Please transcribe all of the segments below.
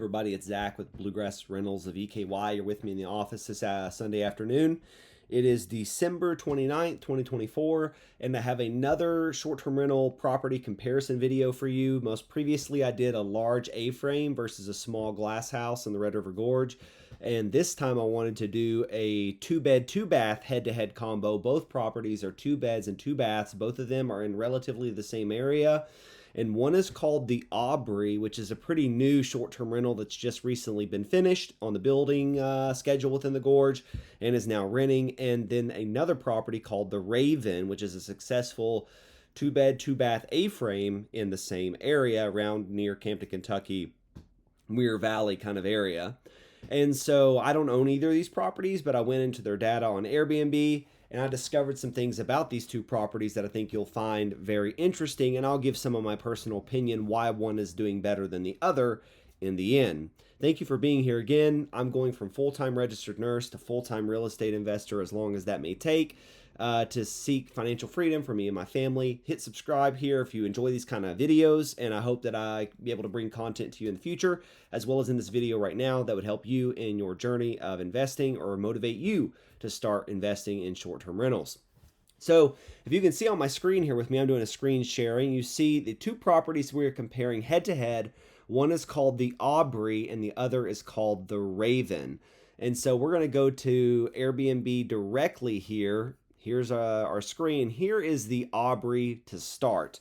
Everybody, it's Zach with Bluegrass Rentals of EKY. You're with me in the office this Sunday afternoon. It is December 29th, 2024, and I have another short-term rental property comparison video for you. Most previously, I did a large A-frame versus a small glass house in the Red River Gorge, and this time I wanted to do a 2-bed, 2-bath head-to-head combo. Both properties are 2 beds and 2 baths. Both of them are in relatively the same area. And one is called the Aubrey, which is a pretty new short-term rental that's just recently been finished on the building schedule within the gorge and is now renting. And then another property called the Raven, which is a successful 2-bed, 2-bath A-frame in the same area around near Campton, Kentucky, Muir Valley kind of area. And so I don't own either of these properties, but I went into their data on Airbnb and I discovered some things about these two properties that I think you'll find very interesting, and I'll give some of my personal opinion why one is doing better than the other in the end. Thank you for being here again. I'm going from full-time registered nurse to full-time real estate investor, as long as that may take, to seek financial freedom for me and my family. Hit subscribe here if you enjoy these kind of videos, and I hope that I be able to bring content to you in the future, as well as in this video right now, that would help you in your journey of investing or motivate you to start investing in short-term rentals. So if you can see on my screen here with me, I'm doing a screen sharing. You see the two properties we're comparing head to head. One is called the Aubrey and the other is called the Raven. And so we're going to go to Airbnb directly here. Here's our screen. Here is the Aubrey to start.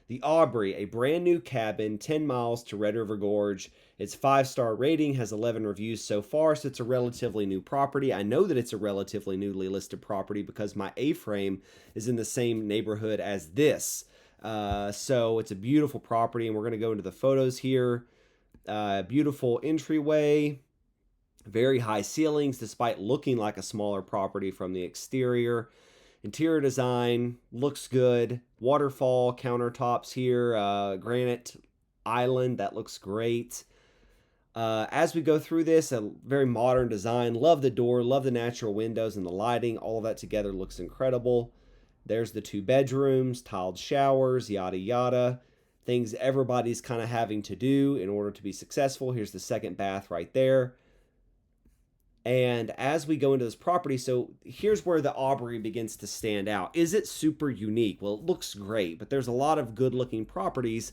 The Aubrey, a brand new cabin, 10 miles to Red River Gorge. Its 5-star rating, has 11 reviews so far, so it's a relatively new property. I know that it's a relatively newly listed property because my A-frame is in the same neighborhood as this. So it's a beautiful property, and we're going to go into the photos here. Beautiful entryway, very high ceilings despite looking like a smaller property from the exterior. Interior design looks good. Waterfall countertops here, granite island, that looks great. As we go through this, a very modern design. Love the door, love the natural windows and the lighting. All of that together looks incredible. There's the 2 bedrooms, tiled showers, yada yada. Things everybody's kind of having to do in order to be successful. Here's the 2nd bath right there. And as we go into this property, so here's where the Aubrey begins to stand out. Is it super unique? Well, it looks great, but there's a lot of good looking properties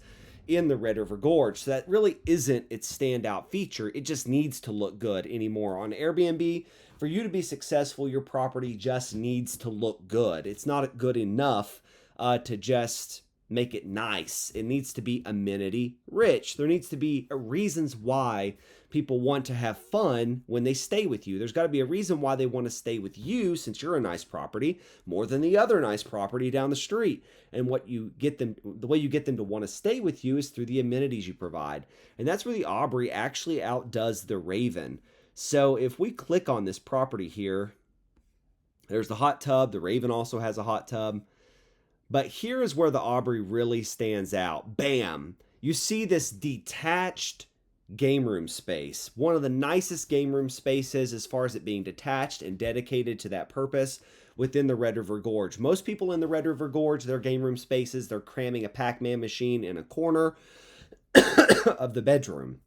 in the Red River Gorge. So that really isn't its standout feature. It just needs to look good anymore. On Airbnb, for you to be successful, your property just needs to look good. It's not good enough to just make it nice. It needs to be amenity rich. There needs to be reasons why people want to have fun when they stay with you. There's got to be a reason why they want to stay with you, since you're a nice property, more than the other nice property down the street. And what you get them, the way you get them to want to stay with you is through the amenities you provide. And that's where the Aubrey actually outdoes the Raven. So if we click on this property here, there's the hot tub. The Raven also has a hot tub. But here is where the Aubrey really stands out. Bam! You see this detached game room space. One of the nicest game room spaces as far as it being detached and dedicated to that purpose within the Red River Gorge. Most people in the Red River Gorge, their game room spaces, they're cramming a Pac-Man machine in a corner of the bedroom.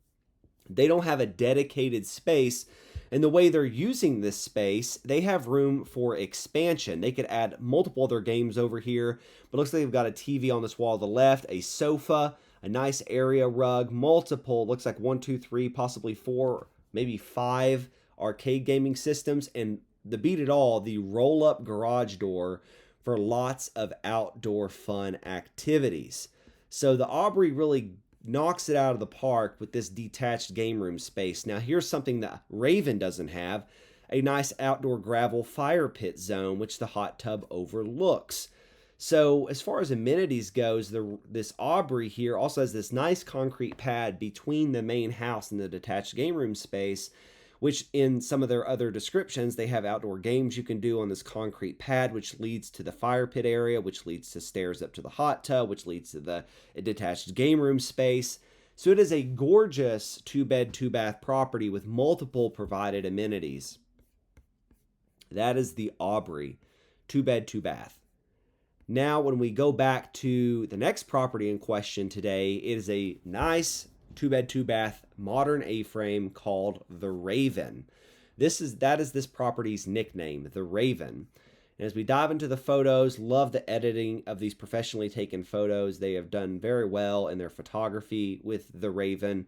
They don't have a dedicated space. And the way they're using this space, they have room for expansion. They could add multiple other games over here, but it looks like they've got a TV on this wall to the left, a sofa, a nice area rug, multiple, looks like 1, 2, 3, possibly 4, maybe 5 arcade gaming systems, and the beat it all, the roll-up garage door for lots of outdoor fun activities. So the Aubrey really knocks it out of the park with this detached game room space. Now here's something that Raven doesn't have, a nice outdoor gravel fire pit zone, which the hot tub overlooks. So as far as amenities goes, this Aubrey here also has this nice concrete pad between the main house and the detached game room space, which in some of their other descriptions, they have outdoor games you can do on this concrete pad, which leads to the fire pit area, which leads to stairs up to the hot tub, which leads to the detached game room space. So it is a gorgeous 2-bed, 2-bath property with multiple provided amenities. That is the Aubrey, 2-bed, 2-bath. Now, when we go back to the next property in question today, it is a nice 2-bed, 2-bath, modern A-frame called the Raven. That is this property's nickname, the Raven. And as we dive into the photos, love the editing of these professionally taken photos. They have done very well in their photography with the Raven.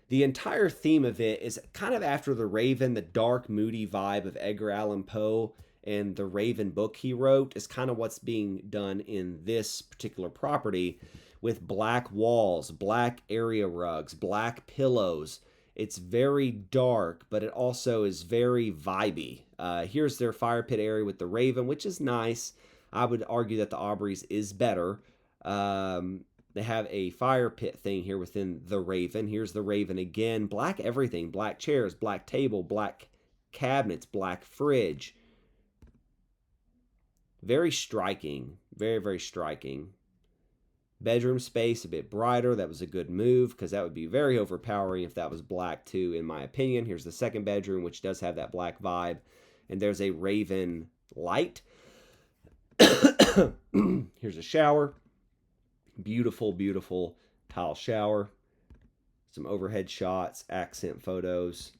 The entire theme of it is kind of after the Raven, the dark, moody vibe of Edgar Allan Poe and the Raven book he wrote is kind of what's being done in this particular property, with black walls, black area rugs, black pillows. It's very dark, but it also is very vibey. Here's their fire pit area with the Raven, which is nice. I would argue that the Aubrey's is better. They have a fire pit thing here within the Raven. Here's the Raven again. Black everything. Black chairs, black table, black cabinets, black fridge. Very striking. Very, very striking. Bedroom space a bit brighter. That was a good move because that would be very overpowering if that was black too, in my opinion. Here's the second bedroom, which does have that black vibe. And there's a Raven light. Here's a shower. Beautiful, beautiful tile shower. Some overhead shots, accent photos.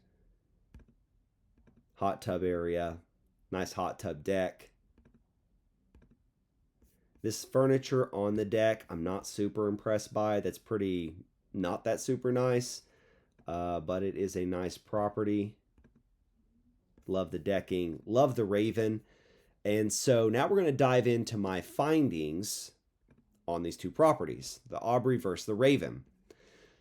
Hot tub area. Nice hot tub deck. This furniture on the deck, I'm not super impressed by. That's pretty, not that super nice. But it is a nice property. Love the decking. Love the Raven. And so now we're going to dive into my findings on these two properties, the Aubrey versus the Raven.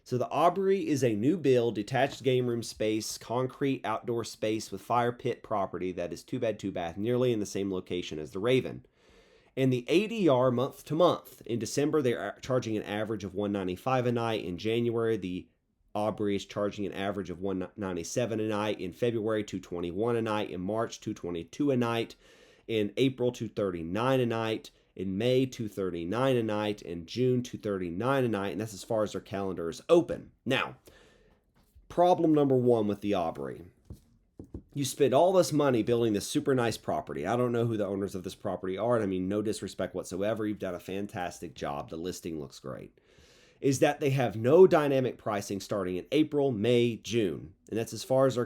So the Aubrey is a new build, detached game room space, concrete outdoor space with fire pit property that is 2-bed, 2-bath, nearly in the same location as the Raven. And the ADR month to month. In December, they're charging an average of $195 a night. In January, the Aubrey is charging an average of $197 a night. In February, $221 a night. In March, $222 a night. In April, $239 a night. In May, $239 a night. In June, $239 a night. And that's as far as their calendar is open. Now, problem number one with the Aubrey. You spend all this money building this super nice property. I don't know who the owners of this property are, and I mean no disrespect whatsoever. You've done a fantastic job. The listing looks great. Is that they have no dynamic pricing starting in April, May, June, and that's as far as their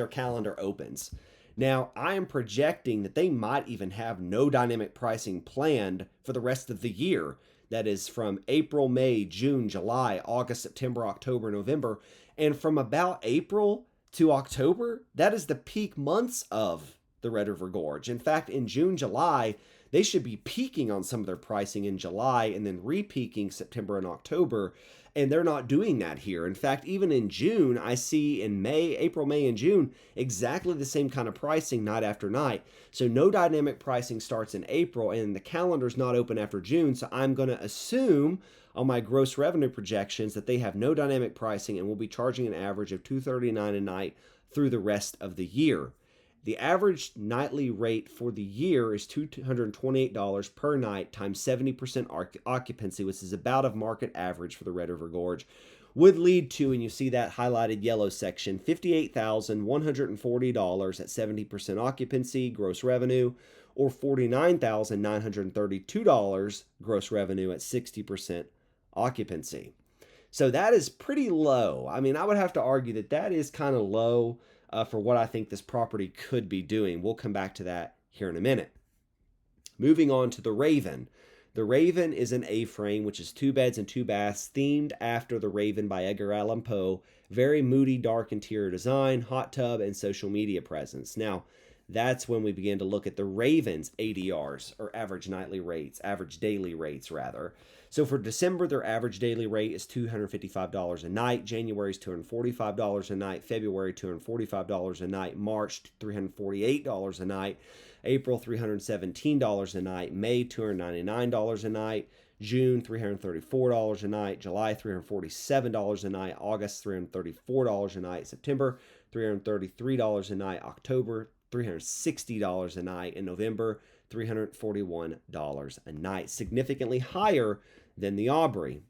calendar opens. Now, I am projecting that they might even have no dynamic pricing planned for the rest of the year. That is from April, May, June, July, August, September, October, November, and from about April to October, that is the peak months of the Red River Gorge. In fact, in June, July, they should be peaking on some of their pricing in July and then re-peaking September and October, and they're not doing that here. In fact, even in June, I see in April, May, and June, exactly the same kind of pricing night after night. So no dynamic pricing starts in April, and the calendar's not open after June, so I'm going to assume on my gross revenue projections that they have no dynamic pricing and will be charging an average of $239 a night through the rest of the year. The average nightly rate for the year is $228 per night times 70% occupancy, which is about a market average for the Red River Gorge, would lead to, and you see that highlighted yellow section, $58,140 at 70% occupancy gross revenue, or $49,932 gross revenue at 60% occupancy. So that is pretty low. I mean, I would have to argue that that is kind of low for what I think this property could be doing. We'll come back to that here in a minute. Moving on to the Raven. The Raven is an A-frame, which is 2 beds and 2 baths, themed after The Raven by Edgar Allan Poe. Very moody, dark interior design, hot tub, and social media presence. Now, that's when we begin to look at the Raven's ADRs, or average daily rates rather. So for December, their average daily rate is $255 a night. January is $245 a night. February, $245 a night. March, $348 a night. April, $317 a night. May, $299 a night. June, $334 a night. July, $347 a night. August, $334 a night. September, $333 a night. October, $360 a night. In November, $341 a night. Significantly higher than the Aubrey.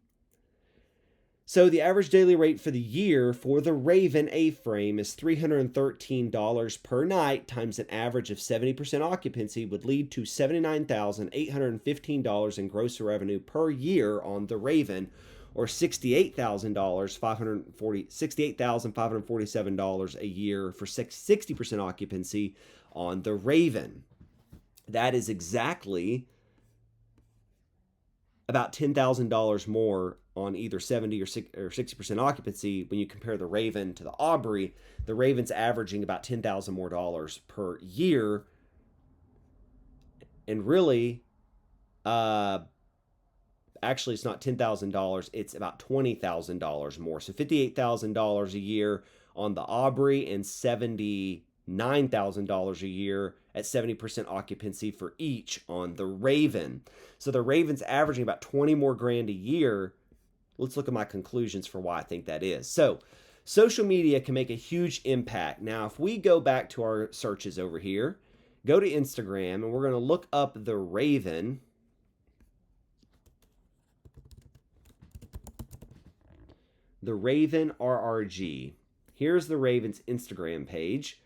So the average daily rate for the year for the Raven A-frame is $313 per night times an average of 70% occupancy would lead to $79,815 in gross revenue per year on the Raven, or $68,547 a year for 60% occupancy on the Raven. That is exactly about $10,000 more on either 70 or 60% occupancy when you compare the Raven to the Aubrey. The Raven's averaging about $10,000 more per year. And really, actually, it's not $10,000. It's about $20,000 more. So $58,000 a year on the Aubrey and $79,000 a year at 70% occupancy for each on the Raven. So the Raven's averaging about 20 more grand a year. Let's look at my conclusions for why I think that is. So social media can make a huge impact. Now, if we go back to our searches over here, go to Instagram, and we're going to look up the Raven. The Raven RRG. Here's the Raven's Instagram page.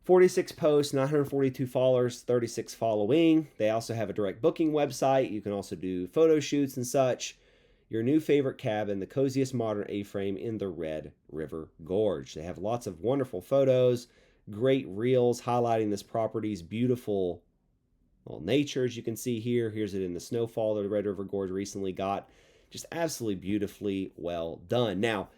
46 posts, 942 followers, 36 following. They also have a direct booking website. You can also do photo shoots and such. Your new favorite cabin, the coziest modern A-frame in the Red River Gorge. They have lots of wonderful photos, great reels highlighting this property's beautiful nature, as you can see here. Here's it in the snowfall that the Red River Gorge recently got. Just absolutely beautifully well done. Now,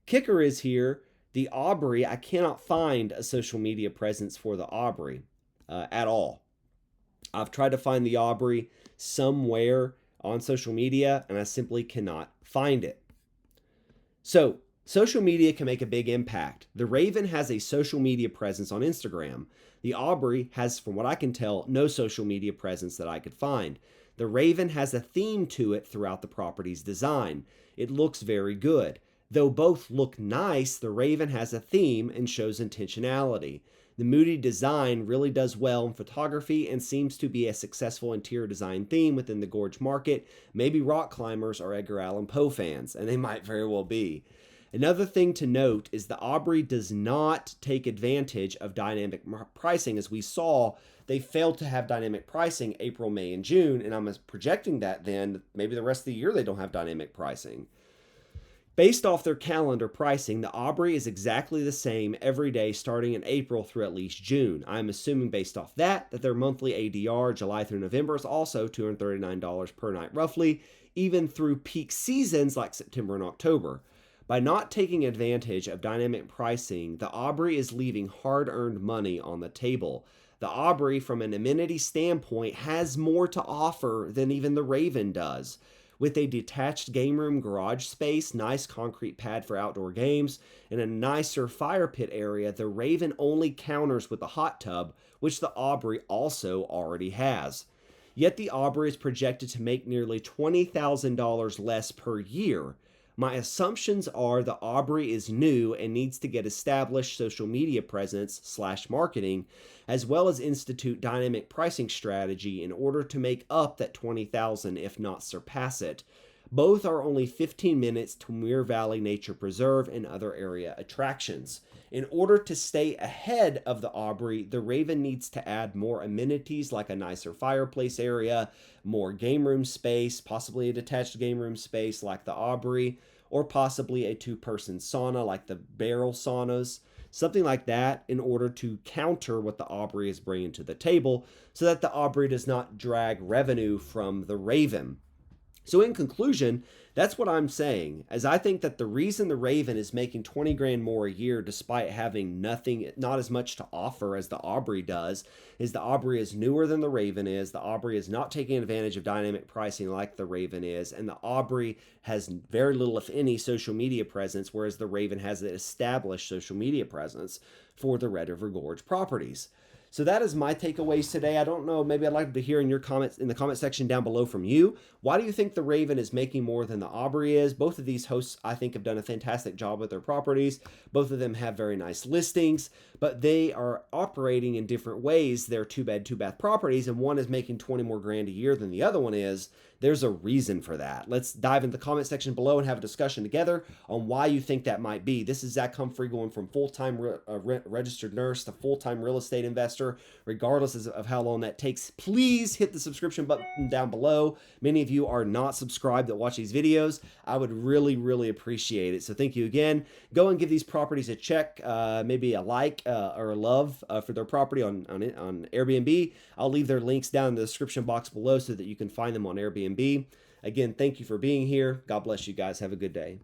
kicker is here, the Aubrey, I cannot find a social media presence for the Aubrey at all. I've tried to find the Aubrey somewhere on social media, and I simply cannot find it. So, social media can make a big impact. The Raven has a social media presence on Instagram. The Aubrey has, from what I can tell, no social media presence that I could find. The Raven has a theme to it throughout the property's design. It looks very good. Though both look nice, the Raven has a theme and shows intentionality. The moody design really does well in photography and seems to be a successful interior design theme within the Gorge market. Maybe rock climbers or Edgar Allan Poe fans, and they might very well be. Another thing to note is the Aubrey does not take advantage of dynamic pricing. As we saw, they failed to have dynamic pricing April, May, and June, and I'm projecting that then maybe the rest of the year they don't have dynamic pricing. Based off their calendar pricing, the Aubrey is exactly the same every day starting in April through at least June. I'm assuming based off that their monthly ADR July through November is also $239 per night roughly, even through peak seasons like September and October. By not taking advantage of dynamic pricing, the Aubrey is leaving hard-earned money on the table. The Aubrey, from an amenity standpoint, has more to offer than even the Raven does. With a detached game room garage space, nice concrete pad for outdoor games, and a nicer fire pit area, the Raven only counters with a hot tub, which the Aubrey also already has. Yet the Aubrey is projected to make nearly $20,000 less per year. My assumptions are the Aubrey is new and needs to get established social media presence / marketing, as well as institute dynamic pricing strategy in order to make up that $20,000, if not surpass it. Both are only 15 minutes to Muir Valley Nature Preserve and other area attractions. In order to stay ahead of the Aubrey, the Raven needs to add more amenities like a nicer fireplace area, more game room space, possibly a detached game room space like the Aubrey, or possibly a two-person sauna like the barrel saunas, something like that, in order to counter what the Aubrey is bringing to the table so that the Aubrey does not drag revenue from the Raven. So in conclusion, that's what I'm saying, as I think that the reason the Raven is making 20 grand more a year despite having not as much to offer as the Aubrey does, is the Aubrey is newer than the Raven is, the Aubrey is not taking advantage of dynamic pricing like the Raven is, and the Aubrey has very little, if any, social media presence, whereas the Raven has an established social media presence for the Red River Gorge properties. So that is my takeaways today. I don't know, maybe I'd like to hear in your comments in the comment section down below from you. Why do you think the Raven is making more than the Aubrey is? Both of these hosts, I think, have done a fantastic job with their properties. Both of them have very nice listings, but they are operating in different ways. They're two-bed, two-bath properties, and one is making 20 more grand a year than the other one is. there's a reason for that. Let's dive into the comment section below and have a discussion together on why you think that might be. This is Zach Humphrey going from full-time registered nurse to full-time real estate investor, regardless of how long that takes. Please hit the subscription button down below. Many of you are not subscribed that watch these videos. I would really, really appreciate it. So thank you again. Go and give these properties a check, maybe a like or a love for their property on Airbnb. I'll leave their links down in the description box below so that you can find them on Airbnb. Again, thank you for being here. God bless you guys. Have a good day.